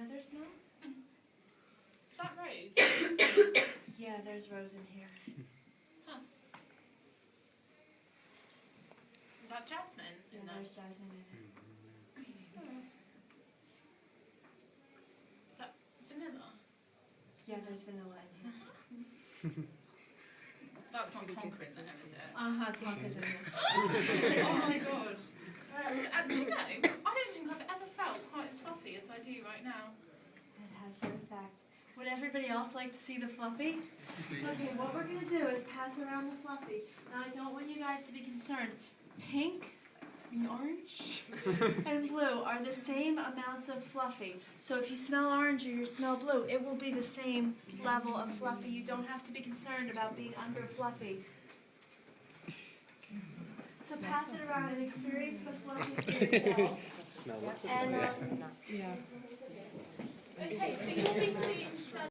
another smell? Is that rose? Yeah, there's rose in here. Huh. Is that jasmine Yeah, in there? there's jasmine in it. Is that vanilla? Yeah, there's vanilla in here. That's not tonka in there, is it? Tonka's in this. Oh my god. And do you know, I don't think I've ever felt quite as fluffy as I do right now. That has that effect. Would everybody else like to see the fluffy? Okay, what we're going to do is pass around the fluffy. Now, I don't want you guys to be concerned. Pink, orange, and blue are the same amounts of fluffy. So if you smell orange or you smell blue, it will be the same level of fluffy. You don't have to be concerned about being under fluffy. So pass it around and experience the fluffy for yourself. Smell lots of And, flowers. Okay, so you'll be seeing